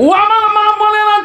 ও আমার মা বলে না,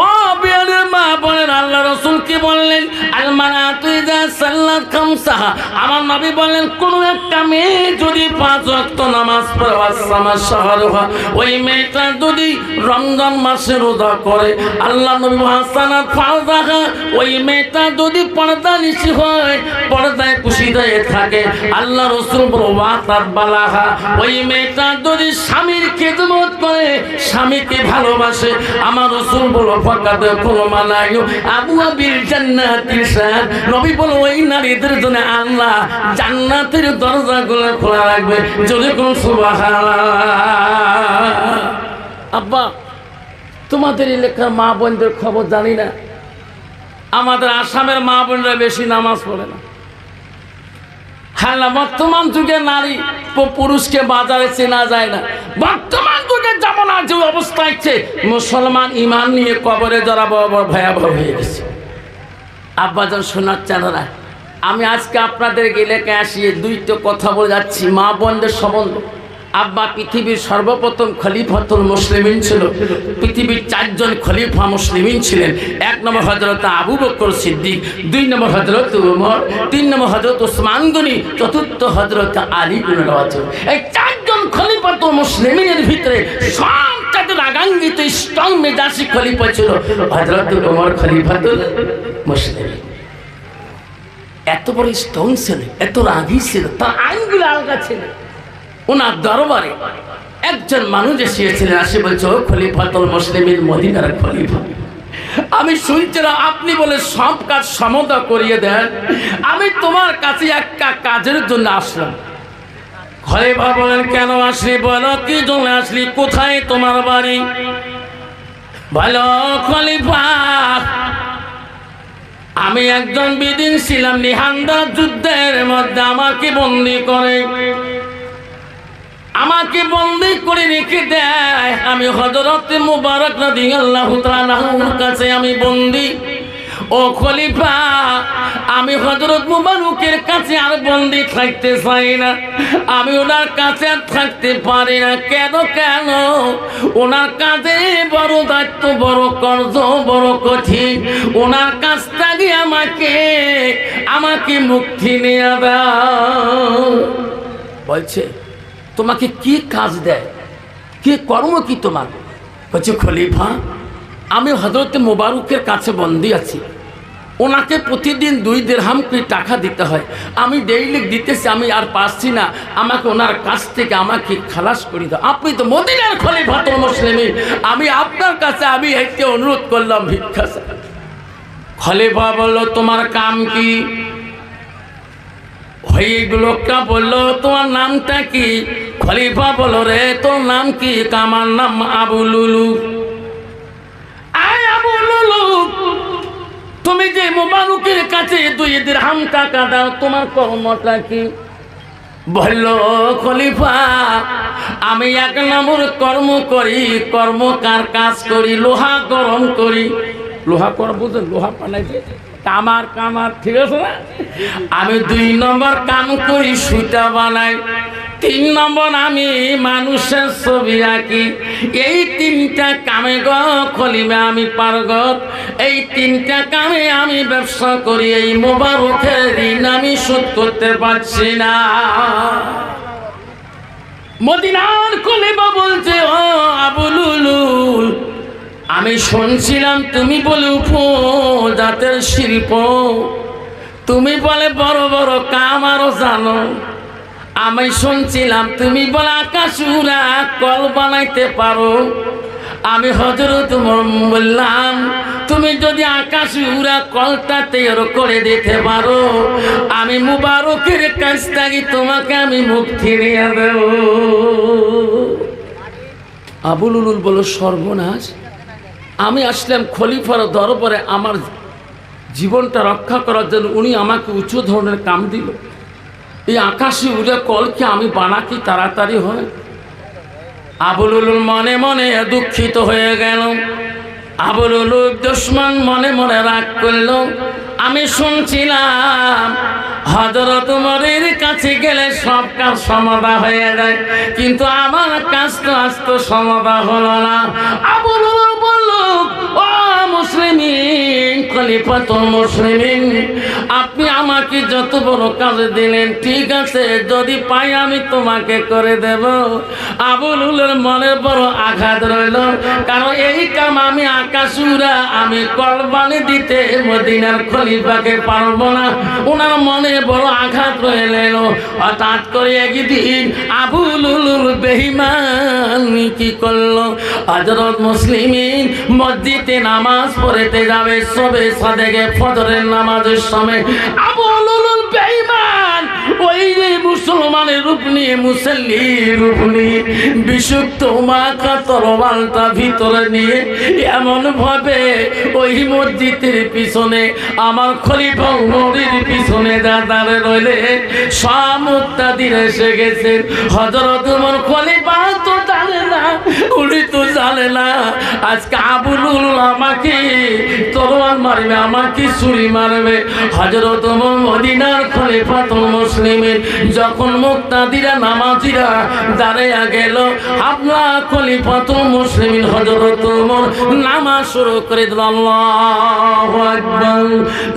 ও বিয়ানের মা বলেন, আল্লাহ রাসূল কি বললেন? আল মারাতু ইযা সাল্লাত খামসাহা, আমার নবী বলেন কোন একটা মেয়ে যদি 5 ওয়াক্ত নামাজ পড়ে, ওয়াসামা শাহরুহা, ওই মেয়েটা যদি রমজান মাসে রোজা করে, আল্লাহ নবী হাসানাত ফারজাহা, ওই মেয়েটা যদি পর্দানিশী হয়, পর্দায় পুশিদা থাকে, আল্লাহ রাসূল বলেন ওয়াতাত বালাহা, ওই মেয়েটা যদি স্বামীর খেদমত করে, স্বামীকে ভালোবাসে, আমার রাসূল বলেন ফাকাদ কুলমালায়ু আবওয়াবিল জান্নাতিল শাহ, নবী বলেন ওই নারীদের জন্য আল্লাহ জান্নাতের দরজাগুলো খোলা রাখবে। যদি কোন সুবহানাল্লাহ। আব্বা, তোমাদের এলাকার মা বোনদের খবর জানি না, আমাদের আসামের মা বোনরা বেশি নামাজ পড়ে না। হ্যাঁ, বর্তমান যুগে নারী পুরুষকে বাজারে চেনা যায় না। বর্তমান যুগে যেমন আজ অবস্থা হচ্ছে, মুসলমান ইমান নিয়ে কবরে যারা ভয়াবহ হয়ে গেছে। আব্বাজান শোনার চাঁদরা, আমি আজকে আপনাদের এলাকায় আসিয়ে 2টো কথা বলে যাচ্ছি মা বোনদের সম্বন্ধে। আব্বা পৃথিবীর সর্বপ্রথম খলিফাতুল মুসলিমিন ছিল। পৃথিবীর 4 জন খলিফা মুসলিমিন ছিলেন। 1 নম্বর হযরত আবু বকর সিদ্দিক, 2 নম্বর হযরত উমর, 3 নম্বর হযরত ওসমান গনি, 4র্থ হযরত আলী ইবনে রাওয়াত। এই 4 জন খলিফাতুল মুসলিমিনের ভিতরে সবচেয়ে রাগান্বিত স্ট্রং মেজাজি খলিফা ছিল হযরত উমর খলিফাতুল মুসলিমিন। এত বড় স্ট্রং ছিল, এত রাগী ছিল, তার আইনগুলো আলগা ছিল। ওনার দরবারে একজন মানুষ এসেছিলেন, আসে বলছে ও খলিফাতুল মুসলিমিন, মদিনার খলিফা, আমি শুনছিলাম আপনি বলে সব কাজ সমাধা করিয়ে দেন, আমি তোমার কাছে একটা কাজের জন্য আসলাম। খলিফা বলেন কেন আসলি? বলো কি জন্য আসলি? কোথায় তোমার বাড়ি? বলো খলিফা আমি একজন বিদিন ছিলাম, নিহান্দার যুদ্ধের মধ্যে আমাকে বন্দী করে রেখে দেয়। আমি হযরত মুবারক রাদিয়াল্লাহু তাআলা আনহুর কাছে আমি বন্দী। ও খলিফা, আমি হযরত মুবারকের কাছে আর বন্দী থাকতে চাই না, আমি ওনার কাছে আর থাকতে পারি না। কেন? ওনার কাছে বড় দায়িত্ব, বড় কর্জ, বড় কঠিন। ওনার কাছ থেকে আমাকে মুক্তি নিয়ে দাও। বলছে তোমাকে কি কাজ দেয়, কি কর্ম কি তোমার? বলছে খলিফা আমি হযরত মুবারকের কাছে বন্দী আছি, ওনাকে প্রতিদিন 2 দিরহাম করে টাকা দিতে হয়, আমি ডেইলি দিতেছি, আমি আর পারছি না, আমাকে ওনার কাছ থেকে আমাকে খালাস করে দাও। আপনি তো মদিনার খলিফাতুল মুসলিমিন, আমি আপনার কাছে আমি একটি অনুরোধ করলাম, ভিক্ষা চাই। খলিফা বলল তোমার কাম কি? ওই লোকটা বললো তোমার নামটা কি? খলিফা বলল রে তোর নাম কি? আমার নাম আবু লুলু। আবু লুলু, তুমি যে মুবারকের কাছে 2 দিরহাম টাকা দাও, তোমার কর্মটা কি? বলল খলিফা আমি 1 নম্বর কর্ম করি, কর্মকার কাজ করি, লোহা গরম করি। লোহা কর বুঝলেন, লোহা বানাইছে, কামার, ঠিক আছে না? আমি 2 নম্বর কাম করি, সুতা বানাই। 3 নম্বর আমি মানুষের ছবি আঁকি। এই 3টা কামে গো খলিফা আমি পারগত। এই 3টা কামে আমি ব্যবসা করি, এই মুবারকের ঋণ আমি শোধ করতে পারছি না। মদিনার খলিফা বলছে ও আবু লুলুল, আমি শুনছিলাম তুমি বলে উপজাতের শিল্প, তুমি বলে বড় বড় কাম আরো জানো। আমি শুনছিলাম তুমি বলে আকাশ উড়া কল বানাইতে পারো। আমি হযরত বললাম তুমি যদি আকাশ উড়া কলটা তৈরি করে দিতে পারো, আমি মুবারকের কাছ থেকে তোমাকে আমি মুক্তি নিয়ে দেব। আবু লুলুল বলল সর্বনাশ, আমি আসলাম খলিফার দরবারে আমার জীবনটা রক্ষা করার জন্য, উনি আমাকে উঁচু ধরনের কাম দিল। এই আকাশে উড়ে কলকে আমি বানাকি তাড়াতাড়ি হয়। আবু লুলুল মনে মনে দুঃখিত হয়ে গেল। আবু লুলুল দুশমন মনে মনে রাগ করল। আমি শুনছিলাম হযরত উমরের কাছে গেলে সব কাজ সমাধা হয়ে যায়, কিন্তু আমার কাজ তো আজ তো সমাধা হলো না। আবু খলিফাতুল মুসলিমিন, আপনি আমাকে যত বড় কাজ দিলেন, ঠিক আছে, যদি পাই আমি তোমাকে করে দেব। আবু লুলুর মনে বড় আঘাত রইল, কারণ এই কাম আমি আকাশুরা আমি কোরবানি দিতে মদিনার খলিফাকে পারবো না। ওনার মনে বড় আঘাত রয়ে গেল। হঠাৎ করে একদিন আবু লুলুর বেঈমান কি করলো, হযরত মুসলিমিন মসজিদে নামাজ পড়তে যাবে, সবে সাদেকে ফজরের নামাজের সময় আবু লুলুর বেঈমান ওই যে মুসলমানের রূপ নিয়ে, মুসল্লির রূপ নিয়ে, বিশুদ্ধ মাখা তরবালটা ভিতরে নিয়ে এমন ভাবে ওই মসজিদের পিছনে আমার খলিফা উমরের পিছনে দাঁড়িয়ে রইলে সব মুক্তাদির এসে গেছেন। হযরত উমর খলিফা তো জানে না, উনি তো জানে না আজকে আবু লুলুল আমাকে তরবাল মারবে, আমাকে ছুরি মারবে। হযরত উমর মদিনার খলিফাতুল মুসলিমিন যখন মুক্তাদিরা নামাজিরা দাঁড়াইয়া গেল, আপনার খলিফাতুল মুসলিমিন হযরত উমর নামাজ শুরু করে দিল। আল্লাহু আকবার।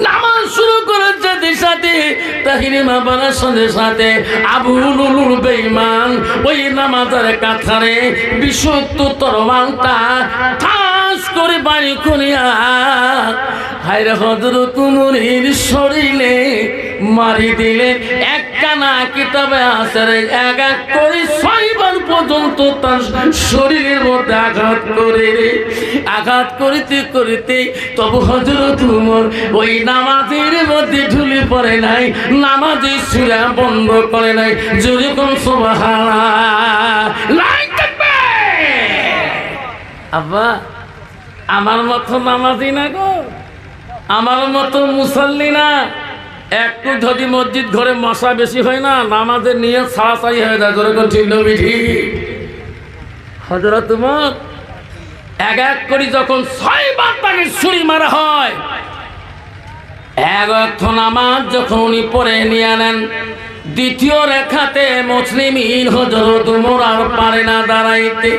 নামাজ শুরু করার সাথে সাথে তাহরিমা বানার সাথে সাথে আবু লুলুল বেঈমান ওই নামাজের কাছারে বিশুদ্ধ তরবালটা ঠাস করে বাড়ি করিয়া হায়রে হযরত উমরের শরীরে মারি দিলেন। একখানা কিতাবে আছে এক এক করে 6 বার পর্যন্ত তার শরীরের মধ্যে আঘাত করিতে করিতে তবু হযরত উমর ওই নামাজের মধ্যে ঢুলে পড়ে নাই, নামাজের সূরা বন্ধ করে নাই। যেরকম সুবহানাল্লাহ। আব্বা আমার মতো নামাজি না গো, আমার মতো মুসল্লি না। একটু যদি মসজিদ ঘরে মশা বেশি হয় না, নামাজের নিয়ত ছাড়াছাড়ি হয়ে যায়। যেরকম ঠিক নবী ঠিক। হযরত উমর এক এক করে যখন 6 বার তাকে ছুরি মারা হয়, এক অর্থ নামাজ যখন উনি পড়ে নিয়ে নেন, দ্বিতীয় রেখাতে মুসলিমিন হযরত উমর আর পারে না দাঁড়াইতে।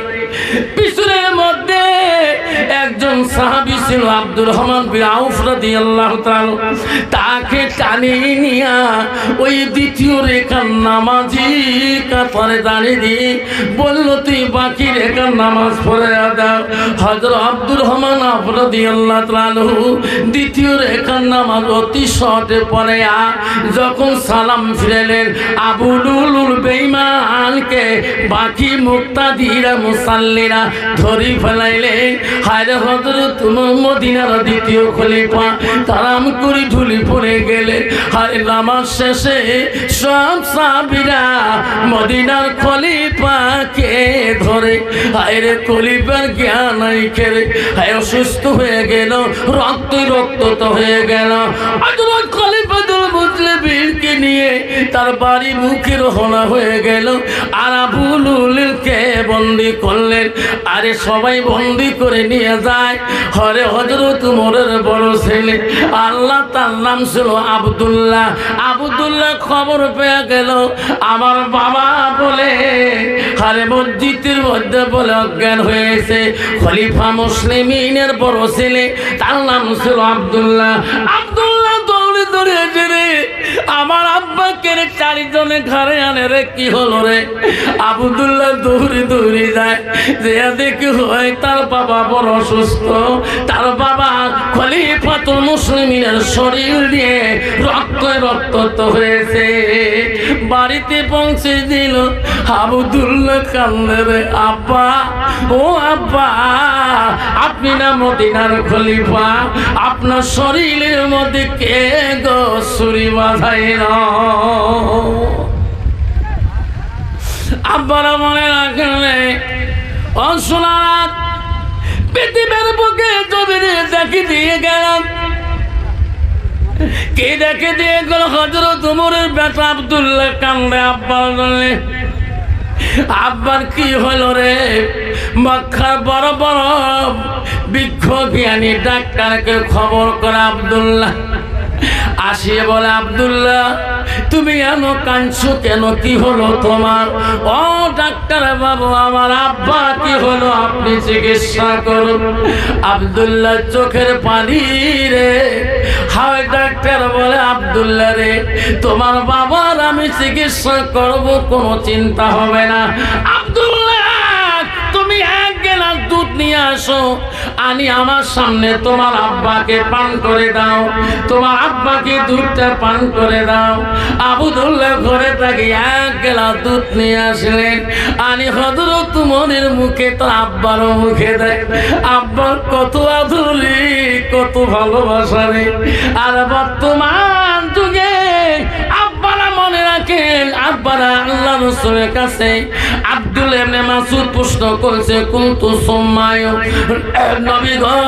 পিছনের মধ্যে একজন সাহাবী ছিল আব্দুর রহমান বিন আউফ রাদিয়াল্লাহু তাআলা, তাকে টানিয়ে নিয়া ওই দ্বিতীয় রেখার নামাজি কাতারে দাঁড়িয়ে দিয়ে বলল, তুই বাকি রেখার নামাজ পড়ে দাও। হযরত আব্দুর রহমান আউফ রাদিয়াল্লাহু তাআলা দ্বিতীয় রেখার নামাজ অতি সহজে পড়ে যখন সালাম ফিরালেন, আবু লুলুল বেঈমানকে বাকি মুক্তাদিরা মুসাল্লিরা ধরি ফেলাইলে। হায়রে হযরত মদিনার দ্বিতীয় খলিফা তারাম করে ঢুলি পড়ে গেলে। হায় নামাজ শেষে সব সাহাবীরা মদিনার খলিফাকে ধরে, হায়রে খলিফার জ্ঞান নাই খেলে হায় অসুস্থ হয়ে গেল, রক্ত হয়ে গেল। হযরত খলিফাতুল মুসলিমিনকে নিয়ে তার বাড়ি মুখে রওনা হয়ে গেল। আর আবু লুলুলকে বন্দি করলেন। আরে সবাই বন্দি করে নিয়ে যায়। হরে হযরত উমরের বড় ছেলে, আল্লাহ তার নাম ছিল আব্দুল্লাহ। আব্দুল্লাহ খবর পেয়ে গেল আমার বাবা বলে হারে মসজিদের মধ্যে বলে অজ্ঞান হয়েছে। খলিফা মুসলিমিনের বড় ছেলে, তার নাম ছিল আব্দুল্লাহ। আব্দুল্লাহ দৌড়ে দৌড়ে এসে রে আমার আব্বাকে 4 জনে ঘরে আনে রে, কি হলো রে? আব্দুল্লাহ দৌড়ে যায়, যে দেখে হয় তার বাবা বড় অসুস্থ। তার বাবা খলিফাতুল মুসলিমিনের শরীর দিয়ে রক্ত হয়েছে। বাড়িতে পৌঁছে দিল, আব্দুল্লাহ কান্দে রে, আব্বা ও আব্বা, আপনি না মদিনার খলিফা, আপনার শরীরের মধ্যে কে গো ছুরি বাঁধাইল? আব্বারা মনে রাখলে অসুনার পৃথিবীর বুকে জমিনে দেখে দিয়ে গেলাম। কে দেখে দিয়ে গেল? হযরত উমরের বেটা আব্দুল্লাহ কান্দে আব্বার জন্য। আব্বার কি হলো রে? মক্কার বড় বড় বিজ্ঞ জ্ঞানী ডাক্তারকে খবর করে আব্দুল্লাহ আসিয়ে বলে, আব্দুল্লাহ তুমি এমন কাঁদছো কেন, কি হলো তোমার? ও ডাক্তার বাবু, আমার আব্বা কি হলো, আপনি চিকিৎসা করুন। আব্দুল্লাহ চোখের পানি রে। হায় ডাক্তার বলে, আব্দুল্লাহ রে, তোমার বাবার আমি চিকিৎসা করব, কোনো চিন্তা হবে না। আব্দুল্লাহ তুমি এক গ্লাস দুধ নিয়ে আসো, আনি আমার সামনে তোমার আব্বাকে পান করে দাও, তোমার আব্বাকে দুধটা পান করে দাও। আবদুল্লাহ ঘরে থাকি এক গ্লাস দুধ নিয়ে আসলেন, আনি হযরত উমরের মুখে, তো আব্বারও মুখে দেয়। আব্বার কত আদুলি, কত ভালোবাসা রে। আর বর্তমান যুগে আব্বারা মনে রাখেন, আব্বারা আল্লাহ রাসূলের কাছে আব্দুল্লাহ ইবনে মাসউদ প্রশ্ন করেছে, কুনতু সুম্মায় নবী গো,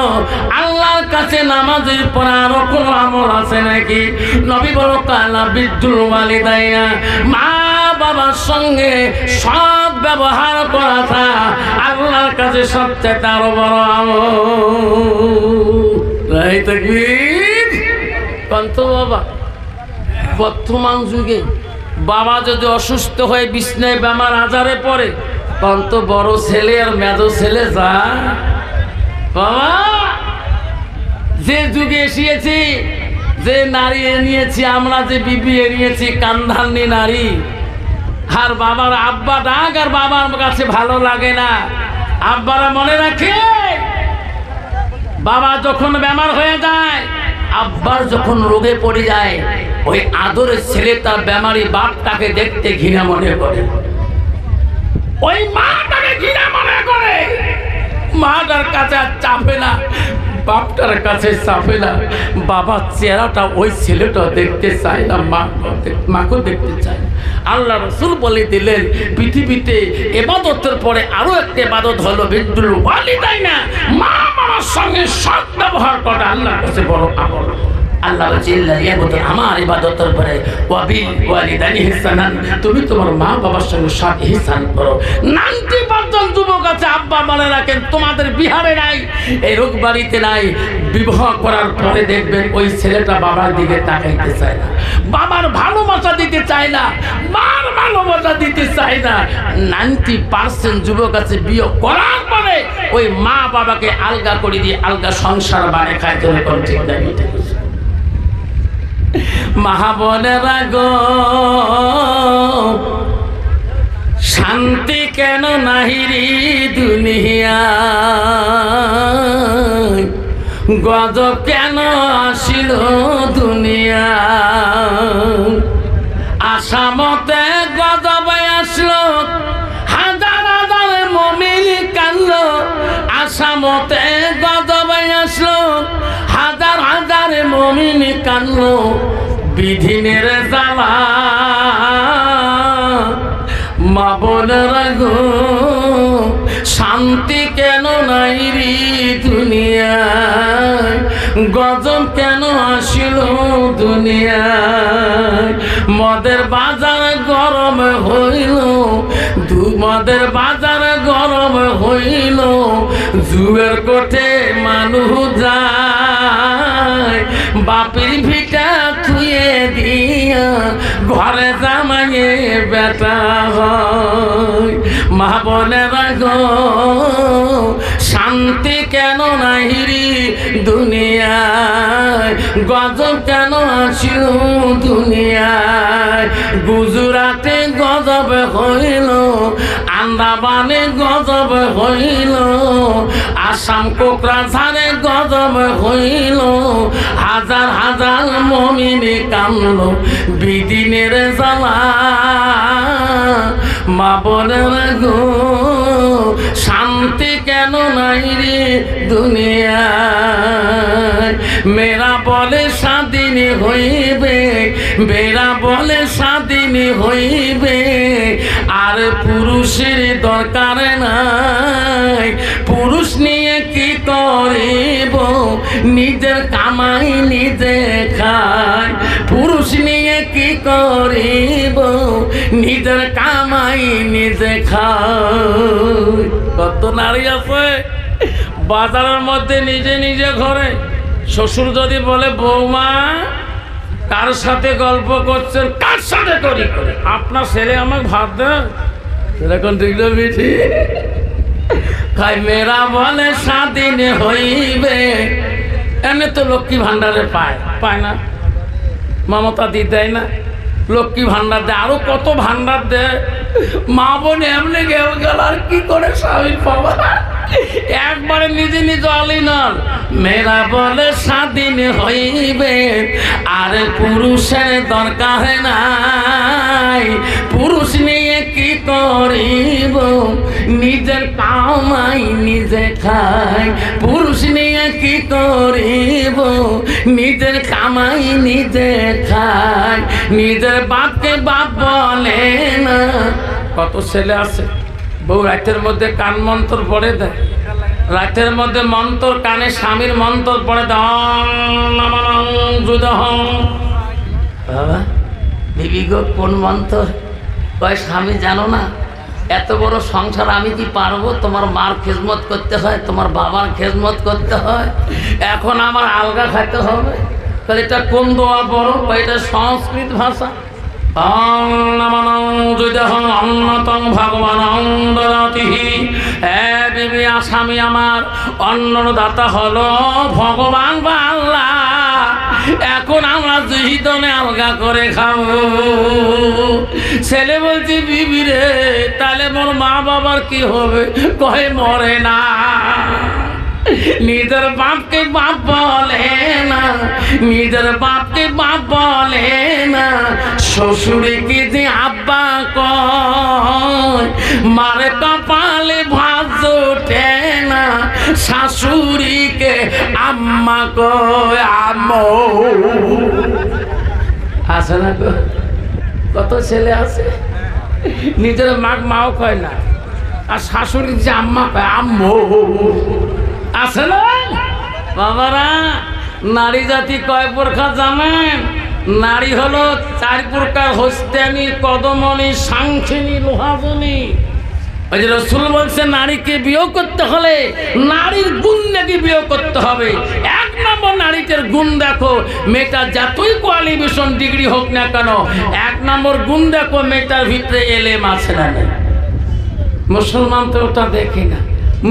আল্লাহর কাছে নামাজের পর আরো কোনো আমল আছে নাকি? নবী বলো, কালা বিদ্যুল ওয়ালিদাইনা, মা বাবার সঙ্গে সৎ ব্যবহার করাটা আল্লাহর কাছে সবচেয়ে আরো বড় আমল। তাই তাকবীর। কন্ত বাবা, বর্তমান যুগে বাবা যদি অসুস্থ হয়ে বিছনায় বেমার আজারে পড়ে, কন্ত বড় ছেলে আর মেজো ছেলে যা বাবা। যে যুগে এসেছি, যে নারী নিয়েছি আমরা, যে বিবি নিয়েছি কান্ধানি নারী, আর বাবার আব্বা ডাক আর বাবার কাছে ভালো লাগে না। আব্বারা মনে রাখে, বাবা যখন বেমার হয়ে যায়, আব্বার যখন রোগে পড়ে যায়, ওই আদরের ছেলে তার বেমারি বাপটাকে দেখতে ঘৃণা মনে করে, ওই মাটাকে ঘৃণা মনে করে। মাটার কাছে আর চাপে না, বাপটার কাছে চাপে না। বাবার চেহারাটা ওই ছেলেটা দেখতে চায় না, মাকে দেখতে চায়। আল্লাহ রাসূল বলে দিলেন, পৃথিবীতে ইবাদতের পরে আরো একটা ইবাদত হলো বিদ্যুল ওয়ালিদাইনা, মা বাবার সঙ্গে সৎ ব্যবহার করা আল্লাহর কাছে বড় আমল। আল্লাহ বলছেন, আমার ইবাদতের পরে ওয়াবিল ওয়ালিদাইনি ইহসানান, তুমি তোমার মা বাবার সঙ্গে সৎ ইহসান করো। 90% যুবক আছে আব্বা মনে রাখেন, তোমাদের বিহারে নাই, এই রোগ বাড়িতে নাই, বিবাহ করার পরে দেখবেন ওই ছেলেটা বাবার দিকে তাকাইতে চায় না, বাবার ভালোবাসা দিতে চায় না, মার ভালোবাসা দিতে চায় না। 90% যুবক আছে বিয়ে করার পরে ওই মা বাবাকে আলগা করে দিয়ে আলগা সংসার বানিয়ে খায়। চলে কোন ঠিক নাই, মহাবনেরা গো, শান্তি কেন নাহিরি দুনিয়া, গজব কেন আসিল দুনিয়া, আসামতে গজব আসলো, হাজার হাজার মুমিন কাঁদলো। আসামতে গজব আসলো, হাজার হাজার মুমিন কাঁদলো, বিধিনের জ্বালা। মা বোনেরা গো, শান্তি কেন নাই রে দুনিয়ায়, গজব কেন আসিল দুনিয়ায়। মদের বাজার গরম হইল, মদের বাজার গরম হইল, জুয়ের কোঠে মানুষ যায়, বাপের ভিটা থুয়ে দিয়া ঘরে জামাইয়ে বেটা হয়। মা বোনেরা গো, শান্তি কেন নাই রে দুনিয়ায়, গজব কেন আসিল দুনিয়ায়। গুজরাটে গজব হইল, আন্দামানে গজব হইল, আসাম কোকরাঝারে গজব হইল, হাজার হাজার মুমিন কামলো বিদিনের জ্বালা। মা বোনেরা গো, শান্তি কেন নাই রে দুনিয়ায়। মেয়েরা বলে স্বাধীন হইবে, মেয়েরা বলে স্বাধীন হইবে, আর পুরুষের দরকার নাই। পুরুষ নিয়ে কি করিব, নিজের কামাই নিজে খায়। পুরুষ নিয়ে কি করিব, নিজের কামাই নিজে খায়। কত নারী আছে বাজারের মধ্যে নিজে নিজে ঘরে, শ্বশুর যদি বলে বৌমা কার সাথে গল্প করছেন, কার সাথে করি করে আপনার ছেলে আমাকে ভাত দেন, সেরকম ঠিক না বেশি খাই মেয়েরা বলে স্বাধীন হইবে, এনে তো লক্ষ্মী ভান্ডারে পায়, পায় না, মমতা দি দেয় না, লক্ষ্মী ভান্ডার দেয়, আরো কত ভান্ডার দেয়, মা বোন এমনি গেল আর কি করে স্বামীর পাবা, একবারে নিজে নিজে আলিনর। মেয়েরা বলে স্বাধীন হইবে, আরে পুরুষের দরকার নাই, পুরুষ নিয়ে কি করিব, নিজের কামাই নিজে খাই, পুরুষ নিয়ে কি করিব, নিজের কামাই নিজে খাই, নিজের বাপকে বাপ বলে না। কত ছেলে আছে বউ রাতের মধ্যে কান মন্ত্র পড়ে দেয়, রাতের মধ্যে মন্ত্র কানে স্বামীর মন্ত্র পড়ে দেয়, বাবা বিবি গো কোন মন্ত্র কয়, স্বামী জানো না এত বড় সংসার আমি কি পারবো, তোমার মার খেজমত করতে হয়, তোমার বাবার খেজমত করতে হয়, এখন আমার আলগা খাইতে হবে, তাহলে এটা কোন দোয়া বড়, এটা সংস্কৃত ভাষা। আসামি আমার অন্নদাতা হলো ভগবান বা আল্লাহ, এখন আমরা দুইজনে আলগা করে খাবো। ছেলে বলছি বিবি রে তাহলে মোর মা বাবার কি হবে, কহে মরে না, নিজের বাপকে বাপ বলে না, নিজের বাপকে বাপ বলে না, শ্বশুরকে যে আব্বা কয়, মারে কপালে ভাঁজ ওঠে না, শাশুড়িকে আম্মা কয় আম্মু। আছে না গো, কত ছেলে আছে নিজের মাক মাও কয় না, আর শাশুড়ি যে আম্মা কয় আম্মু। আছে না বাবারা? নারী জাতি কয় প্রকার জানেন? নারী হলো 4 প্রকার, হস্তানি, কদমনি, সাংখিনী, লোহাজনী। ওই যে রাসূল বলছে নারীকে বিয়ে করতে হলে নারীর গুণ নাকি বিয়ে করতে হবে। 1 নম্বর নারীদের গুণ দেখো, মেয়েটা যতই কোয়ালিফিকেশন ডিগ্রি হোক না কেন, 1 নম্বর গুণ দেখো মেয়েটার ভিতরে এলেম আছে না নেই। মুসলমান তো ওটা দেখে না,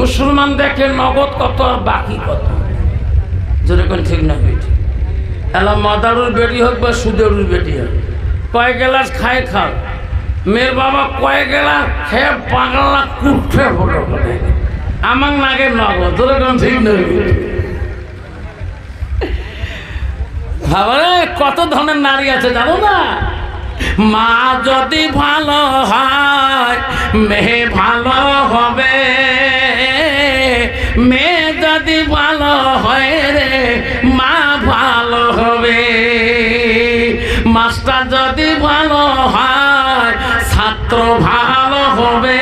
মুসলমান দেখে নগদ কত আর বাকি কত, যেরকম ঠিক না বেটি, এলা মাদারুর বেটি হোক বা সুদেরুর বেটি হোক, কয় গ্লাস খায় খাও, মেয়ের বাবা কয় গ্লাস খেয়ে পাগলা কুঠে ফটো ফটো আমার নাগে নগদ, যেরকম ঠিক না বেটি। ভাবরে কত ধরনের নারী আছে জানো না? মা যদি ভালো হয় মেয়ে ভালো হবে, মেয়ে যদি ভালো হয় রে মা ভালো হবে, মাস্টার যদি ভালো হয় ছাত্র ভালো হবে,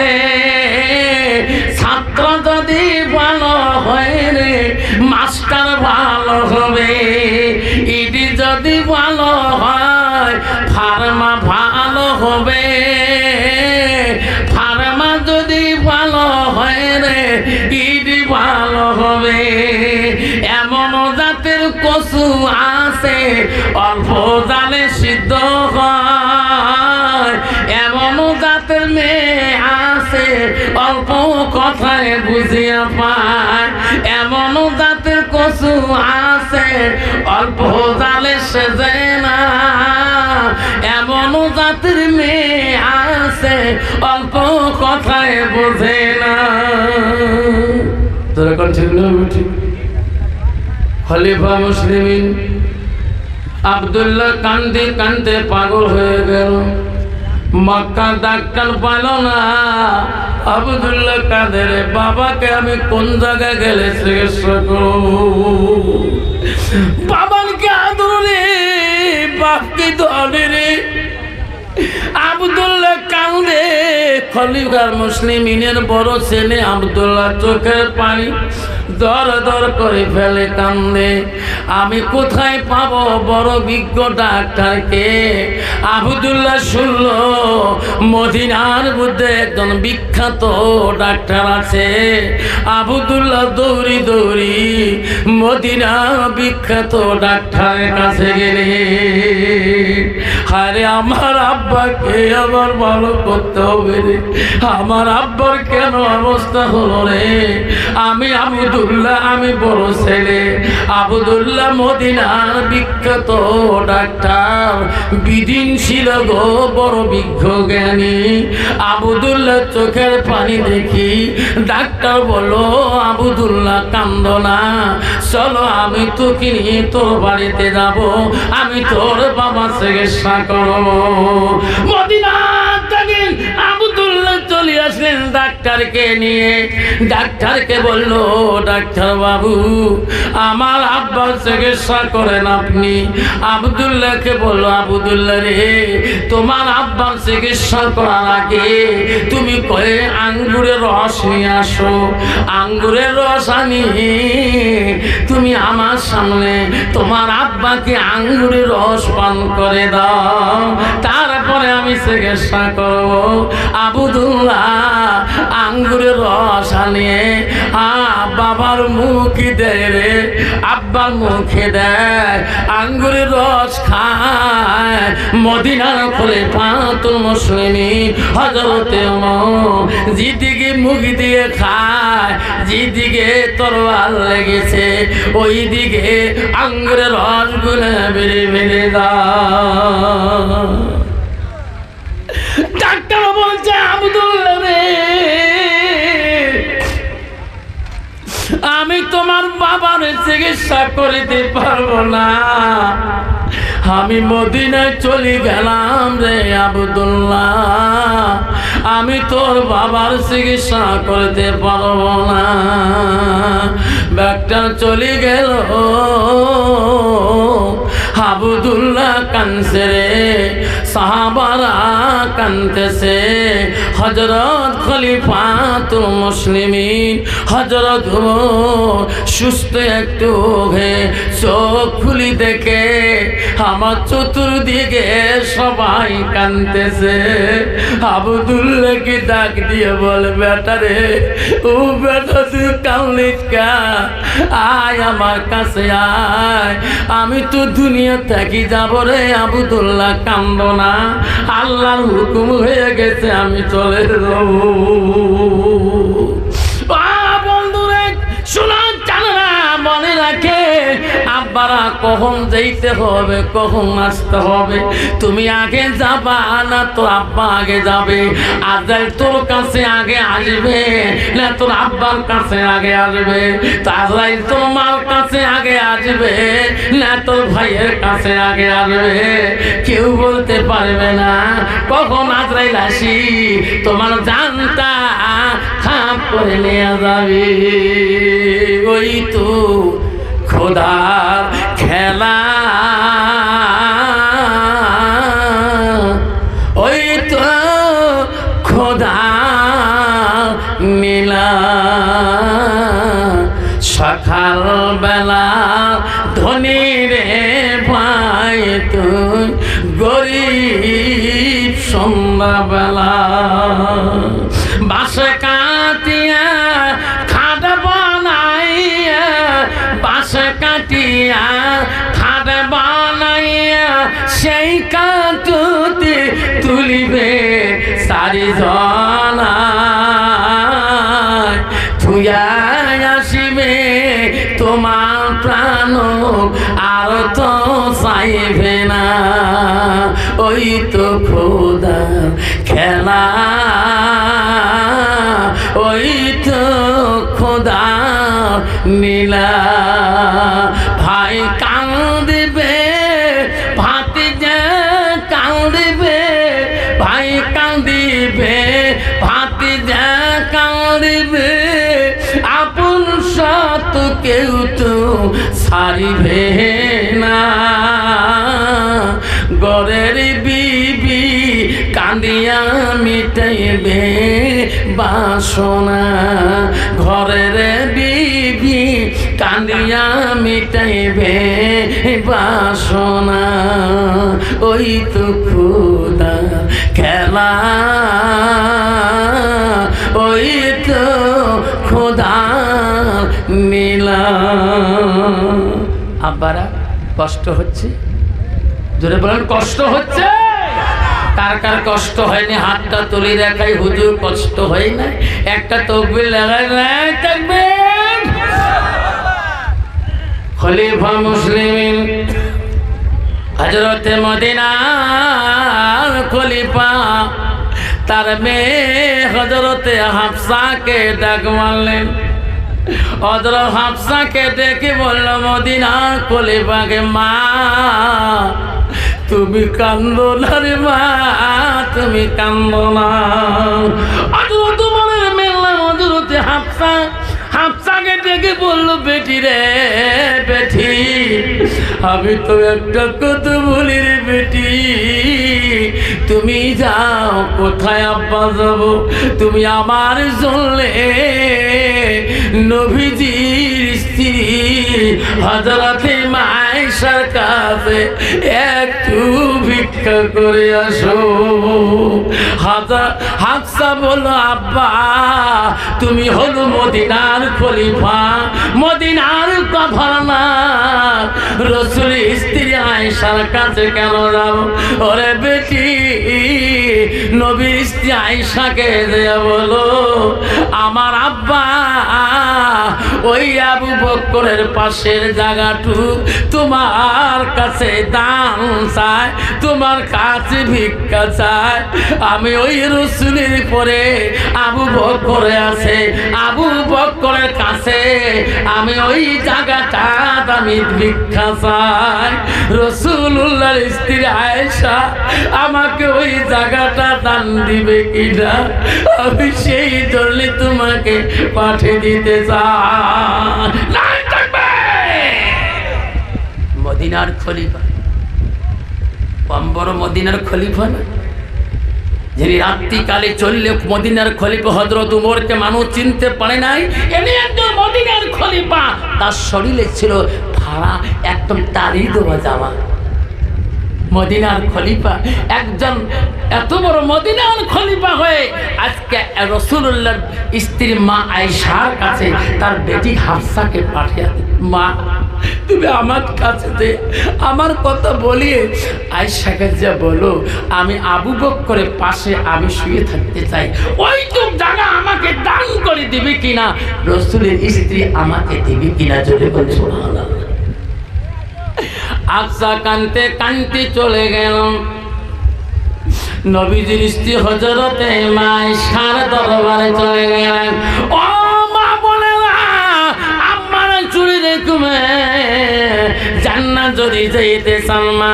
ছাত্র যদি ভালো হয় রে মাস্টার ভালো হবে, ইডি যদি ভালো হয় ফার্মা ভালো হবে, ফার্মা যদি ভালো হয় রে ইডি ভালো হবে। এমন জাতের কচু আছে অল্প জালে সিদ্ধ হয়, এমন জাতের মেয়ে আছে অল্প কথায় বুঝিয়া পায়, এমন জাতের কচু আছে অল্প জালে সেজে না, এমন জাতের মেয়ে আছে অল্প কথায় বোঝে না। তোরা কোন ঠিক না বেটি? খলিফা মুসলিমিন আব্দুল্লাহ কান্দে কান্দে পাগল হয়ে গেল, মক্কা ডাক্তার পাইল না। আব্দুল্লাহ কাদের বাবাকে আমি কোন জায়গায় গেলে চিকিৎসা করব, বাবাকে আদর রে বাপকে ধরে রে। আব্দুল্লাহ কান্দে, খলিফা মুসলিমিনের বড় ছেলে আব্দুল্লাহ চোখের পানি দর দর করে ফেলে কান্দে। আমি কোথায় পাবো বড় বিজ্ঞ ডাক্তারকে? আব্দুল্লাহ শুনল মদিনার মধ্যে একজন বিখ্যাত ডাক্তার আছে। আব্দুল্লাহ দৌড়ি দৌড়ি মদিনা বিখ্যাত ডাক্তারের কাছে গেলে, আরে আমার আব্বাকে আবার ভালো করতে হবে রে, আমার আব্বার কেন অবস্থা হলো রে। আমি আবদুল্লাহ, আমি বড় ছেলে আবদুল্লাহ, মদিনার বিখ্যাত ডাক্তার, বিদিন ছিল গো বড় বিজ্ঞ জ্ঞানী। আবদুল্লাহ চোখের পানি দেখি ডাক্তার বলো, আবদুল্লাহ কান্দো না, চলো আমি তোকে নিয়ে তোর বাড়িতে যাব, আমি তোর বাবা চিকিৎসা করবো। মদিনা থেকে আবদুল্লাহ চলে আসলেন ডাক্তারকে নিয়ে। ডাক্তারকে বলল, ডাক্তার বাবু আমার আব্বার চিকিৎসা করেন আপনি। আবদুল্লাহকে বলল, আবদুল্লাহ রে, তোমার আব্বার চিকিৎসা করার আগে তুমি কয়ে আঙ্গুরের রস নিয়ে আসো। আঙ্গুরের রস আনি তুমি আমার সামনে তোমার আব্বাকে আঙ্গুরের রস পান করে দাও, তারপরে আমি চিকিৎসা করব। আবদুল্লাহ আঙ্গুরের রস আনিয়ে বাবার মুখে দেয় রে, আব্বার মুখে দেয়, আঙ্গুরের রস খায়। মদিনার খলিফাতুল মুসলিমিন হযরতে ওমর যেদিকে মুখ দিয়ে খায়, যেদিকে তরোয়াল লেগেছে ওই দিকে আঙ্গুরের রসগুলো বেড়ে বেড়ে দাও। ডাক্তার বলছে, আবদুল্লাহ রে, আমি তোমার বাবার চিকিৎসা করিতে পারবো না, আমি মদিনায় চলে গেলাম রে আবদুল্লাহ, আমি তোর বাবার চিকিৎসা করতে পারবো না। ডাক্তার চলে গেল, আবদুল্লাহ কাঁদছে রে, সাহাবারা কাঁদতেছে। হযরত খলিফাতুল মুসলিমিন হযরত ওমর সুস্থ একটু হয়ে চোখ খুলি দেখে আমার চতুর্দিকে সবাই কাঁদতেছে। আবদুল্লাহকে ডাক দিয়ে বল, বেটা রে, ও বেটা তুই কাঁদলিস কা, আয় আমার কাছে আয়, আমি তো দুনিয়া থাকি যাব রে। আবদুল্লাহ কান্দো না, আল্লাহর হুকুম হয়ে গেছে, আমি চলে যাব। বন্ধুরে শোনা জানে না, মনে রাখে আব্বারা কখন যাইতে হবে, কখন আসতে হবে, তুমি আগে যাবা না তোর আব্বা আগে যাবে, আজাইল তোর কাছে আগে আসবে না তোর আব্বার কাছে আগে আসবে, আজাইল তোর মার কাছে আগে আসবে না তোর ভাইয়ের কাছে আগে আসবে, কেউ বলতে পারবে না কখন আজরাইল আসি তোমার জানটা খাপ করে নিয়ে যাবে। ওই তো খোদার খেলা, ওই তো খোদা নীলা, সকাল বেলা ধনী রে ভাই তুই গরিব, সন্ধ্যাবেলা বাসে কাটিয়া খাট বানাইয়া, বাসে কাটিয়া খাট বানাইয়া সেই কাটুতে তুলিবে চারিজনা, থুয়া আসিবে তোমার প্রাণ আর তো চাইবে না। ওই তো খোদা খেলা, ওই তো খোদা নীলা, ভাই কাঁদিবে ভাতিজা কাঁদিবে, ভাই কাঁদিবে ভাতিজা কাঁদিবে, আপন সত কেউ তো ছাড়িবে না। গরের বিবি কাঁদিয়া মিটাইবে বাসনা, ঘরের বিবি কাঁদিয়া মিটাইবে বাসনা। ওই তো খোদা খেলা, ওই তো খোদা নীলা। মদিনা। আব্বারা কষ্ট হচ্ছে, জোরে বলেন কষ্ট হচ্ছে। কার কার কষ্ট হয়নি হাতটা তুলে দেখাই, হুজুর কষ্ট হয় না, একটা তাকবীর লাগাই নাই। তাকবীর। খলিফা মুসলিমিন হযরতে মদিনার খলিফা তার মেয়ে হযরতে হাফসাকে ডাক মারলেন। হযরত হাফসাকে ডেকে বলল মদিনার খলিফাকে, মা তুমি কান্দো না রে মা, তুমি কান্দো না। হযরত ওমরের মেয়ে হযরতে হাফসাকে ডেকে বলল, বেটি রে বেটি, আমি তো একটা কথা বলি রে বেটি, তুমি যাও কোথায়? আব্বা যাব। তুমি আমার জন্যে নবীজির স্ত্রী হযরতে আয়েশার কাছে একটু ভিক্ষা করে আসো। হাফসা বলল, আব্বা তুমি হলো মদিনার খলিফা, মদিনার গভর্নর, রাসূলের স্ত্রী আয়েশার কাছে কেন যাও? ওরে বেটি, নবীর স্ত্রী আয়েশাকে দেয়া বলো আমার আব্বা ওই আবু বকরের পাশের জায়গাটু তোমার কাছে দান চায়, তোমার কাছে ভিক্ষা চায়। আমি ওই রাসূলের পরে আবু বকরে আছে, আবু বকরের কাছে আমি ওই জায়গাটা আমি ভিক্ষা চাই। রাসূলুল্লাহর স্ত্রী আয়েশা আমাকে ওই জায়গাটা দান দিবে কিনা, আমি সেই জন্য তোমাকে পাঠিয়ে দিতে চাই। মদিনার খলিফা, কম বড় মদিনার খলিফা না, যিনি রাত্রিকালে চললে মদিনার খলিফা হযরত উমরকে মানুষ চিনতে পারে নাই, এমনি একজন মদিনার খলিফা। তার শরীরে ছিল ভাড়া একদম তারি দেওয়া জামা। মদিনার খলিফা একজন এত বড় মদিনার খলিফা হয়ে আজকে রাসূলুল্লাহর স্ত্রী মা আয়েশার কাছে তার বেটি হাফসাকে পাঠিয়ে দিল, মা তুমি আমার কাছে দে, আমার কথা বলিয়ে আয়েশাকে যা বলো আমি আবু বকরের পাশে আমি শুয়ে থাকতে চাই, ওইটুক জায়গা আমাকে দান করে দিবে কিনা, রাসূলের স্ত্রী আমাকে দিবে কিনা, জোরে বলে সুবহানাল্লাহ। হাফসা কানতে কানতে চলে গেল নবীজির স্ত্রী হযরতে আয়েশার দরবারে চলে গেলেন। ও মা বোনেরা, আমার চুরি দেখবে জান্নাত যদি যাইতে চান মা,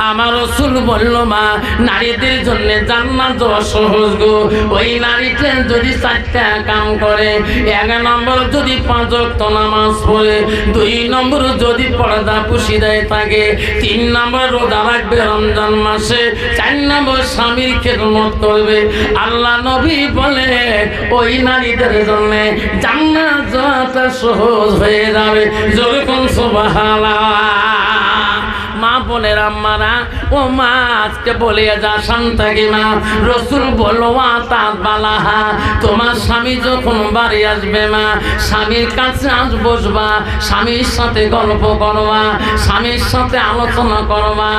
আমার রাসূল বলল মা নারীদের জন্য জান্নাত যাওয়া সহজ গো। ওই নারীটা যদি 4টা কাম করে, 1 নম্বর যদি 5 ওয়াক্ত নামাজ পড়ে, 2 নম্বর যদি পর্দা পুশিদায় থাকে, 3 নম্বর রোজা রাখবে রমজান মাসে, 4 নম্বর স্বামীর খেদমত করবে, আল্লাহ নবী বলে ওই নারীদের জন্য জান্নাত যাওয়াটা সহজ হয়ে যাবে। জোরে কোন সুবহানাল্লাহ। মা বোনের আম্মারা, ও মা আজকে বলে যা শান্তাকে মা, রাসূল বলল বালাহা, তোমার স্বামী যখন বাড়ি আসবে মা, স্বামীর কাছে আজ বসবা, স্বামীর সাথে গল্প করবা, স্বামীর সাথে আলোচনা করবা,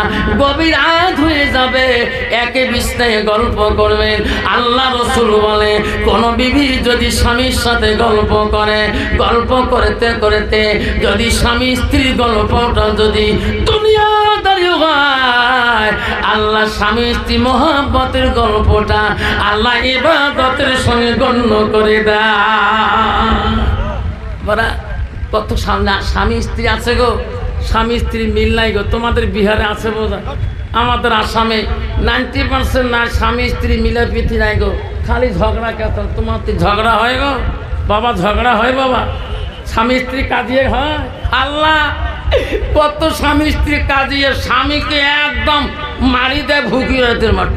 গভীর রাত হয়ে যাবে একে বিছানায় গল্প করবেন। আল্লাহ রাসূল বলে কোন বিবি যদি স্বামীর সাথে গল্প করে, গল্প করতে করতে যদি স্বামী স্ত্রী গল্পটা যদি দুনিয়াদারি হয়, আল্লাহ স্বামী স্ত্রী মহব্বতের গল্পটা আল্লাহ ইবাদতের সঙ্গে গণ্য করে দেয়। কত স্বামী স্ত্রী আছে গো, স্বামী স্ত্রী মিল নাই গো। তোমাদের বিহারে আছে বোঝা, আমাদের আসামে 90% না স্বামী স্ত্রী মিলাপিতি নাই গো, খালি ঝগড়া। কেত তোমার ঝগড়া হয় গো বাবা, ঝগড়া হয় বাবা, স্বামী স্ত্রী কাজিয়ে হয়। আল্লাহ কত স্বামী স্ত্রী কাজিয়ে স্বামীকে একদম মারি দেয়, ভুকিয়ে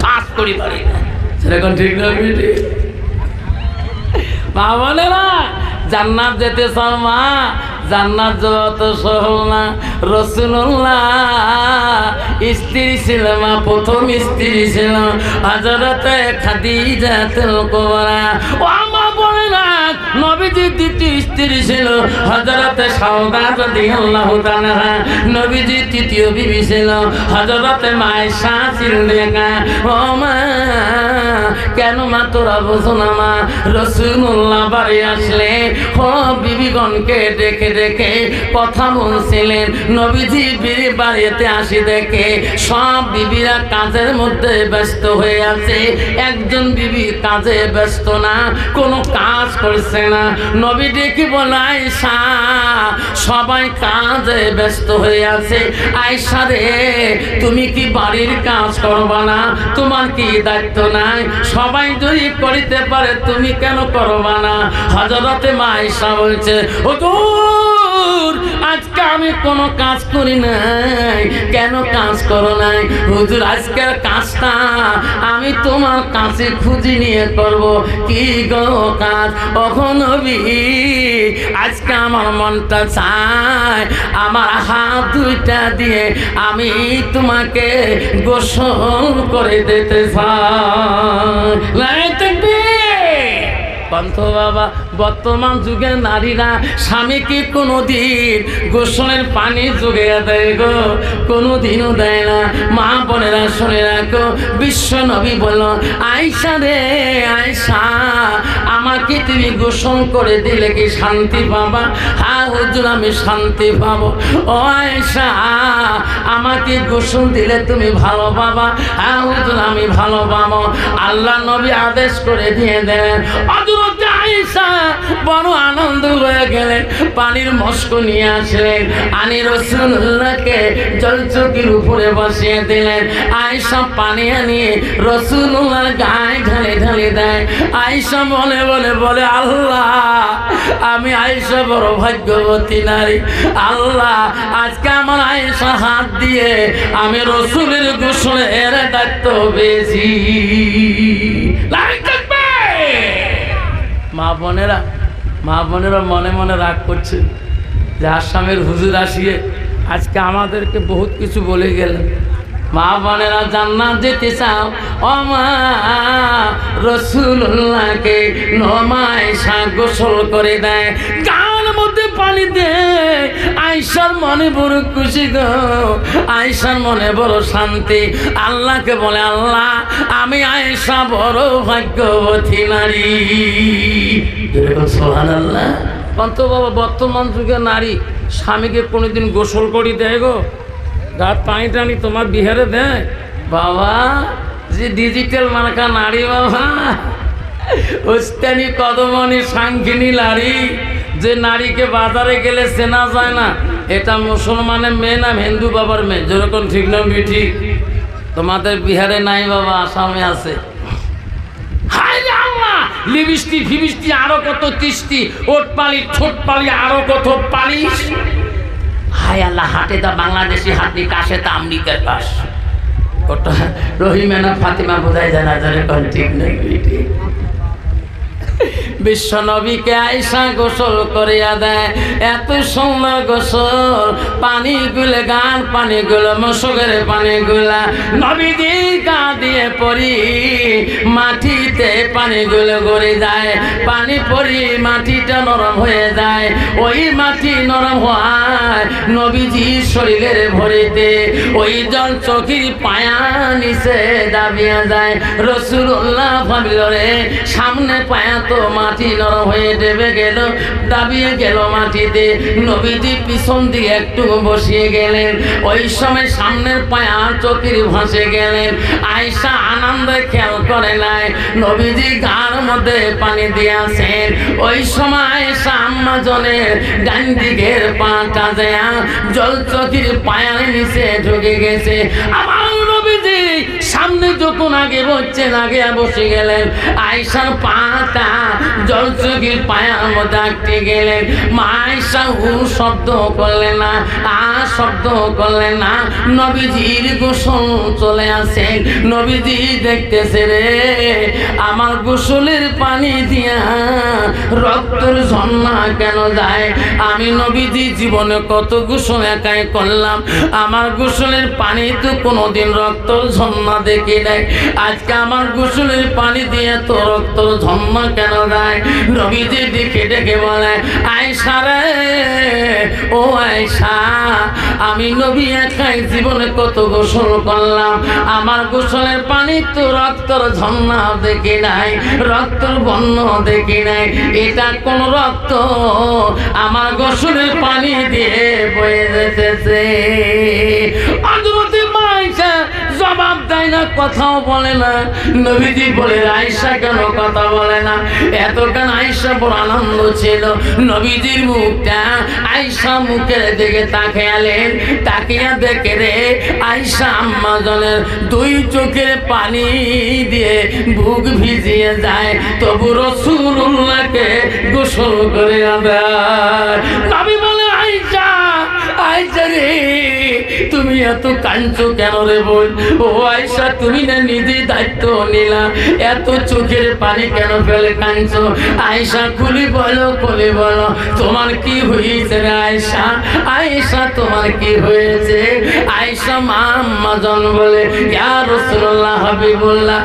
ঠাস করি মারি দেয়, সেরকম ঠিক না বেটি? মা বলে না জান্নাত যেতে চাও মা, জান্নাত যাওয়া তো সহজ না। রাসূলুল্লাহ স্ত্রী ছিল মা, প্রথম স্ত্রী ছিল হযরতে খাদিজাতুল কুবরা। ও মা বলে না নবীজির দ্বিতীয় স্ত্রী ছিল হযরতে সাউদা রাদিয়াল্লাহু তাআলা। নবীজির তৃতীয় বিবি ছিল হযরতে আয়েশা সিদ্দিকা। ও মা, কেন মা তোরা বোঝো না মা? রাসূলুল্লাহ বাড়ি আসলে ও বিবিগণকে ডেকে ডেকে কথা বলছিলেন। নবীজি বিবি বাড়িতে আসি দেখে সব বিবিরা কাজের মধ্যে ব্যস্ত হয়ে আছে, একজন বিবি কাজে ব্যস্ত না, কোনো কাজ করছে না। নবী ডেকে বলে, আয়েশা সবাই কাজে ব্যস্ত হয়ে আছে, আয়েশা রে তুমি কি বাড়ির কাজ করবা না? তোমার কি দায়িত্ব নাই? সবাই যদি করিতে পারে তুমি কেন করবা না? হযরতে আয়েশা বলছে, হুজুর আজকে আমি কোনো কাজ করি নাই। কেন কাজ করো নাই? হুজুর আজকের কাজটা আমি তোমার কাছে খুঁজি নিয়ে করব। কি গো কাজ? ওগো নবী, আজকে আমার মনটা চায় আমার হাত দুইটা দিয়ে আমি তোমাকে গোসল করে দিতে চাই। পান্থ বাবা, বর্তমান যুগের নারীরা স্বামীকে কোনোদিন গোসলের পানি জোগাইয়া দেয় গো? কোনোদিনও দেয় না। মা বোনেরা শুনে রাখো, বিশ্ব নবী বলল, আয়েশা রে আয়েশা, আমাকে তুমি গোসল করে দিলে কি শান্তি পাবা? হ্যাঁ হুজুর আমি শান্তি পাবো। ও আয়েশা, আমাকে গোসল দিলে তুমি ভালো পাবা? হ্যাঁ হুজুর আমি ভালো পাবো। আল্লাহ নবী আদেশ করে দিয়ে দেন। আয়েশা বড় আনন্দ হয়ে গেলেন, পানির মস্ক নিয়ে আসলেন, আনি রাসূলুল্লাহকে জলচকির উপরে বসিয়ে দিলেন। আয়েশা পানি আনিয়ে রাসূলুল্লাহর গায়ে ঢালে ঢালে দেয়। আয়েশা বলে বলে বলে, আল্লাহ আমি আয়েশা বড় ভাগ্যবতী নারী। আল্লাহ আজকে আমার আয়েশা হাত দিয়ে আমি রাসূলের গোসলের দায়িত্ব পেয়েছি। মা বোনেরা মনে মনে রাগ করছেন যে আসামের হুজুর আসিয়ে আজকে আমাদেরকে বহুত কিছু বলে গেলেন। মা বোনেরা জান্নাত যেতে চাও, ও মা রাসূলুল্লাহকে আয়েশা গোসল করে দেয়, গান মধ্যে পানি দেয়। আয়েশার মনে বড় খুশি গো, আয়েশার মনে বড় শান্তি। আল্লাহকে বলে, আল্লাহ আমি আয়েশা বড় ভাগ্যবতী নারী। সুবহানাল্লাহ। পান্থ বাবা, বর্তমান যুগে নারী স্বামীকে কোনোদিন গোসল করি দেয় গো? গাত পানি টানি তোমার বিহারে দেয়? বাবা যে ডিজিটাল মার্কা নারী বাবা, ওস্তানি কদমনি সাংখিনী নারী, যে নারীকে বাজারে গেলে চেনা যায় না এটা মুসলমানের মেয়ে না হিন্দু বাবার মেয়ে। যেরকম ঠিক না বিঠি? তোমাদের বিহারে নাই বাবা, আসামে আছে। লিপস্টিক ফিবিস্টি আরো কত তিস্তি, ওট পালি ঠোঁট পালি আরো কত পালিশ। হায় আল্লাহ, হাটে তা বাংলাদেশি হাটনি, কাশে তা আমেরিকার কাশ। ওটা রহিমানা ফাতিমা বোঝাই যায় না, যেরকম ঠিক নেই বিটি। বিশ্ব নবীকে আয়েশা গোসল করিয়া দেয়, এত সুন্দর গোসল, পানিগুলো গান পানিগুলো মশকের পানিগুলা নবীজি গা দিয়ে পড়ি মাটিতে পানিগুলো গড়ে যায়, পানি পড়ি মাটিটা নরম হয়ে যায়, ওই মাটি নরম হয় নবীজির শরীরের ভরিতে, ওই জল চোখের পায়া নিচে দাবিয়া যায়। রাসূলুল্লাহ ভাবিল রে সামনে পায়া তো মাটি নরম হয়ে দেবে গেল, দাবিয়ে গেল মাটিতে। নবীজি পিছন দিয়ে একটু বসিয়ে গেলেন, ওই সময় সামনের পায়া চোখের ভাসে গেলেন। আয়েশা আনন্দে খেয়াল করে নাই নবীজি গার মধ্যে পানি দিয়েছেন। ওই সময় আয়েশা আম্মা জনের ডান দিকের পাটা দেয়া জল চোখের পায়ার নিচে ঢুকে গেছে। আমার নবীজি সামনে যখন আগে বসছেন আগে বসে গেলেন, আয়েশার পাটা জল চোখের পায়ার মধ্যে আটকে গেলেন। মা আয়েশা হু শব্দ করলেন না, আ শব্দ করলেন না। নবীজির গোসল চলে আসে, নবীজি দেখতেছে রে আমার গোসলের পানি দিয়া রক্তের ঝর্ণা কেন যায়? আমি নবীজি জীবনে কত গোসল একাই করলাম, আমার গোসলের পানি তো কোনোদিন রক্ত ঝর্ণা দেখি নাই। আজকে আমার গোসলের পানি দিয়ে তো রক্ত ঝর্ণা কেন যায়? নবীজি ডেকে ডেকে বলে, আয়েশা রে, ও আয়েশা, আমি নবী একাই জীবনে কত গোসল করলাম, আমার গোসলের পানি তো রক্তর ঝর্ণা দেখি নাই, রক্তর বর্ণ দেখি নাই। এটা কোন রক্ত? আমার গোসলের পানি দিয়ে বয়ে যেতেছে। হযরতে আয়েশা জবাব দেয় না, কথাও বলে না। নবীজি বলে, আয়েশা কেন কথা বলে না? এতক্ষণ আয়েশা বড় আনন্দ ছিল। নবীজির মুখটা আয়েশা মুখের দিকে তাকালেন, তাকিয়া দেখে রে আয়েশা আম্মা জনের দুই চোখের পানি দিয়ে বুক ভিজিয়ে যায়, তবু রাসূলুল্লাহকে গোসল করে দেয়। নবী বলে, আয়েশা, আয়েশা রে, তুমি এত কাঁদছো কেন রে বোন? ও আয়েশা, তুমি না নিজে দায়িত্ব নিলা, এত চোখের পানি কেন ফেলে কাঁদছো? আয়েশা খুলে বলো, খুলে বলো, তোমার কি হয়েছে রে আয়েশা? আয়েশা, তোমার কি হয়েছে? আয়েশা মা আম্মা জন বলে, ইয়া রাসূলুল্লাহ, হাবিবুল্লাহ,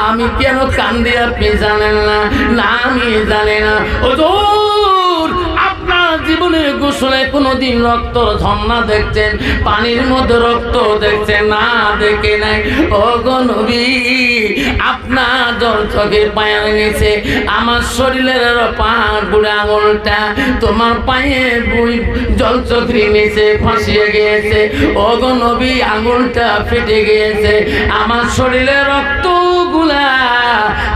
আমি কেন কান্দি আপনি জানেন না? না, আমি জানি না। হুজুর, আপনার জীবনে গোসলে কোনোদিন রক্ত ঝর্ণা দেখছেন, পানির মধ্যে রক্ত দেখছেন? না, দেখে নাই। ও গো নবী, আপনার জল চোখের পায়ের নিচে আমার শরীরের পাঁচ বুড়ে আঙুলটা তোমার পায়ে জল চোখের নিচে ফাঁসিয়ে গিয়েছে। ও গো নবী, আঙুলটা ফেটে গিয়েছে, আমার শরীরের রক্তগুলা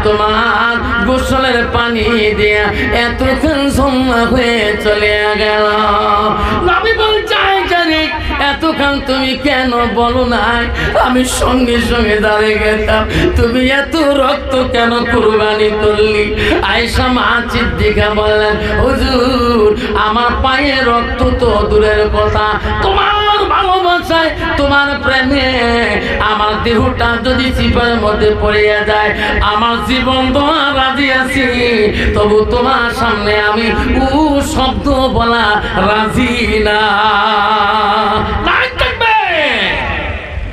তোমার গোসলের পানি দিয়া এতক্ষণ জমা হয়ে চলে গেল। নবী বলছে, জানি এতক্ষণ তুমি কেন বলো নাই? আমি সঙ্গে সঙ্গে দাঁড়িয়ে গেতাম, তুমি এত রক্ত কেন কুরবানি করলি? আয়েশা মা সিদ্দিকা বললেন, হুজুর, আমার পায়ে রক্ত তো দূরের কথা, তোমার ভালোবাসায়, তোমার প্রেমে আমার দেহটা যদি চিপার মধ্যে পড়িয়া যায়, আমার জীবন তোমার রাজি আছি, তবু তোমার সামনে আমি শব্দ বলা রাজি না।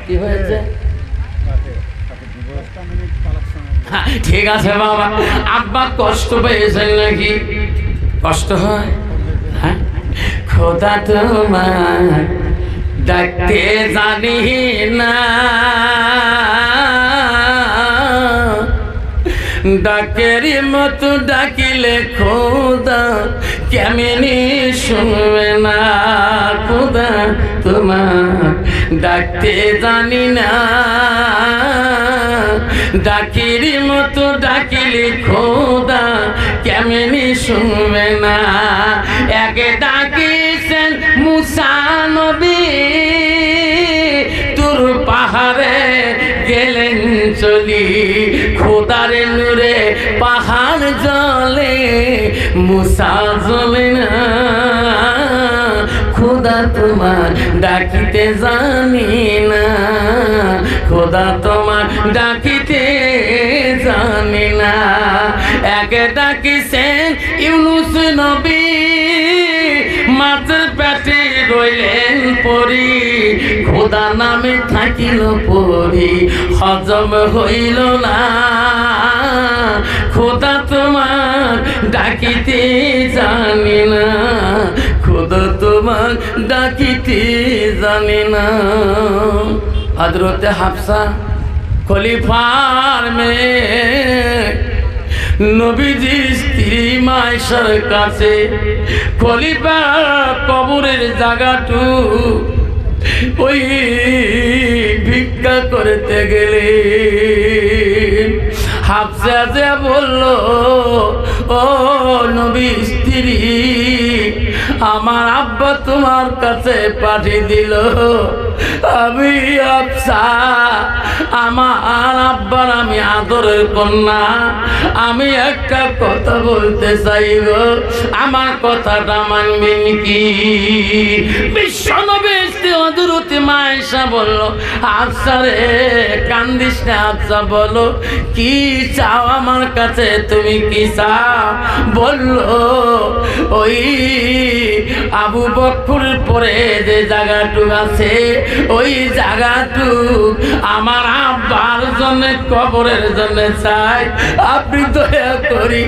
কি হয়েছে? ঠিক আছে বাবা, আব্বা কষ্ট পেয়েছেন নাকি? কষ্ট হয়? হ্যাঁ, খোদা তোমার ডাকতে জানি না, ডাকের মতো ডাকিলে খোদা কেমনি শুনবে না। খোদা তোমার ডাকতে জানি না, ডাকির মতো ডাকিলে খোদা কেমনি শুনবে না। একে ডাকিছেন মুসা নবী, তুর পাহাড়ে গেলেন চলি, খোদার নূরে পাহাড় জলে, মুসা জ্বলে না। খোদা তোমার ডাকিতে জানি না, খোদা তোমার ডাকিতে জানি না। একে ডাকিছেন ইউনুস নবী, মাছের পেটে রইলেন পরি, খোদা নামে থাকিল পরি, হজম হইল না। খোদা তোমার ডাকিতে জানি না, খোদা তোমার ডাকিতে জানি না। হযরতে হাফসা খলিফার মেয়ে, নবীজির স্ত্রী মায়েশার কাছে খলিফা কবরের জায়গাটু ওই ভিক্ষা করতে গেলে হাফসা যে বলল, ও নবী স্ত্রী, আমার আব্বা তোমার কাছে পাঠিয়ে দিল, আমি হাফসা, আমার আব্বার আমি আদরের কন্যা, আমি একটা কথা বলতে চাইব, আমার কথাটা মানবেন কি? বিশ্ব নবী হযরতে মা আয়েশা বলল, আচ্ছা রে কান্দিস না, আচ্ছা বলো কি চাও আমার কাছে, তুমি কি চাও? বলল, ওই আবু বকরের পরে যে জায়গাটুক আছে ওই জায়গাটুক আমার আব্বার জন্য, কবরের জন্য চাই, আপনি দয়া করি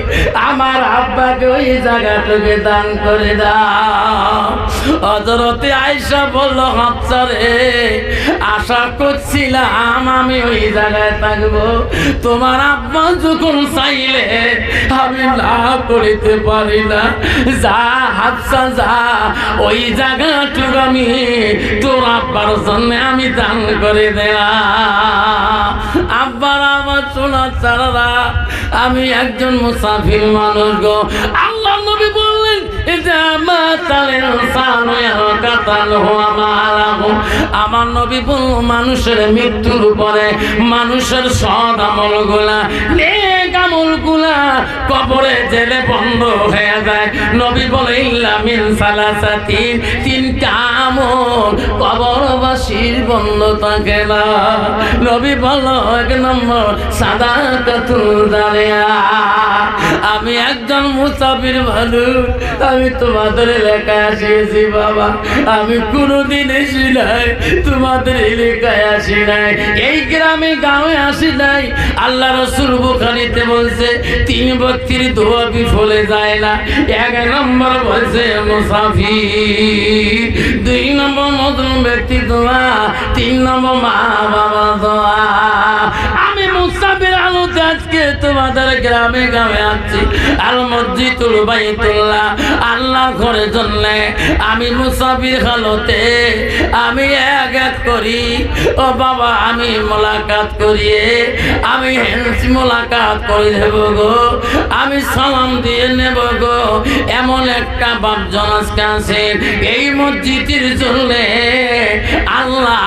আমার আব্বাকে ওই জায়গাটুকে দান করে দাও। হযরতে আয়েশা বলল, আচ্ছা রে আশা করছিলাম আমি ওই জায়গায় থাকবো, তোমার আব্বা যখন চাইলে আমি না করিতে পারি না, যা হাফসা যা ওই জায়গাটুকু আমি তোর আব্বার জন্য আমি দান করে দিলাম। আব্বার আমার শোনা চারা, আমি একজন মুসাফির মানুষ গো। আল্লাহ নবী বললেন, আমার নবী বলল, মানুষের মৃত্যুর পরে মানুষের সৎ আমল গুলা, নেক আমল গুলা কবরে জেলে বন্ধ হয়ে যায়। নবী বলে, ইল্লা মিন সালাসাতিন, তিনটা আমল কবরবাসীর বন্ধ থাকে না। নবী বলল, এক নম্বর সাদাকাতুল জারিয়া। আমি একজন মুসাফির মানুষ, আমি তোমাদের এলাকায় আসিয়েছি বাবা, আমি কোনোদিন এসি নাই, তোমাদের এলাকায় আসি নাই, এই গ্রামে গাঁয়ে আসি নাই। আল্লাহ রাসূল বুখারীতে বলছে, 3 ব্যক্তির দোয়া বিফলে যায় না। 1 নম্বর বলছে মুসাফির, 2 নম্বর মজলুম ব্যক্তি দোয়া, 3 নম্বর মা বাবা দোয়া। আমি মুসাফির আলোতে আজকে তোমাদের গ্রামে গাঁয়ে আসছি, আল মসজিদুল বাইতুল্লাহ আল্লাহর ঘরের জন্য। আমি মুসাফির হালতে আমি এক এক করি, ও বাবা আমি মোলাকাত করিয়ে আমি মোলাকাত করে দেব গো, আমি সালাম দিয়ে নেব গো। এমন একটা বাপজন আজকে আছে এই মসজিদের জন্য আল্লাহ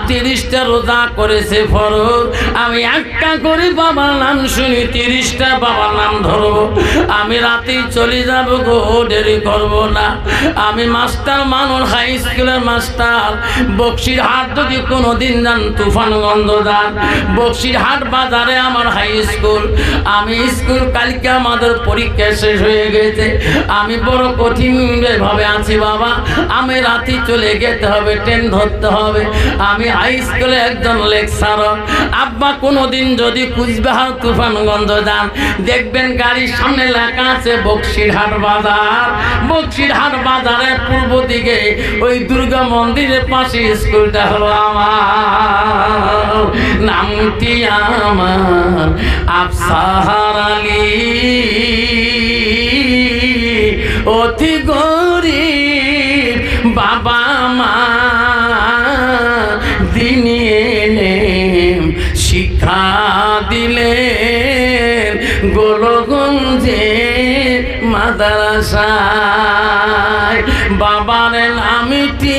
30টা রোজা করেছে ফরজ, আমি একটা করে বাবার নাম শুনি 30টা বাবার নাম ধরবো, আমি রাতেই চলে যাব গো, দেরি করব না। আমি মাস্টার মানুষ, হাই স্কুলের মাস্টার। বক্সিরহাট যদি কোনোদিন যান, তুফানগঞ্জ যান, বক্সিরহাট বাজারে আমার হাই স্কুল। আমি স্কুল কালকে আমাদের পরীক্ষা শেষ হয়ে গেছে, আমি বড় কঠিন ভাবে আছি বাবা, আমি রাতে চলে যেতে হবে, ট্রেন ধরতে হবে। আমি হাই স্কুলে একজন লেকচারার। আব্বা কোনোদিন যদি কুচবিহার তুফানগঞ্জ যান, দেখবেন গাড়ির সামনে লেখা আছে বক্সিরহাট বাজার। বক্সিরহাট বাজারের পূর্ব দিকে ওই দুর্গা মন্দিরের পাশে স্কুলটা হলো আমার। নামটি আমার আফসার আলী, অতি গরিব বাবা মা, দিনী এলেম শিক্ষা দিলেন গোলগঞ্জে মাদ্রাসায়। বাবার নামটি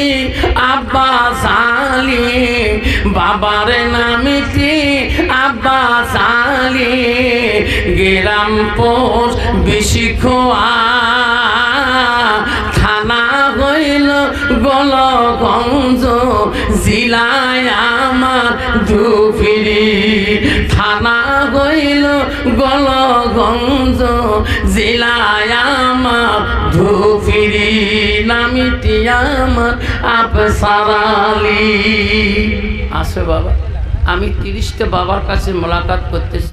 আব্বাস আলী, বাবার নামটি আব্বাস আলী, গ্রাম পোস্ট বিশিখোয়া, থানা হইল গোলগঞ্জ, জিলায় আমার ধুপগুড়ি। থানা হইল গোলগঞ্জ, জিলায় আমার ধুপগুড়ি, নামটি আমার আফসার আলী। আসো বাবা, আমি 30টা বাবার কাছে মোলাকাত করতে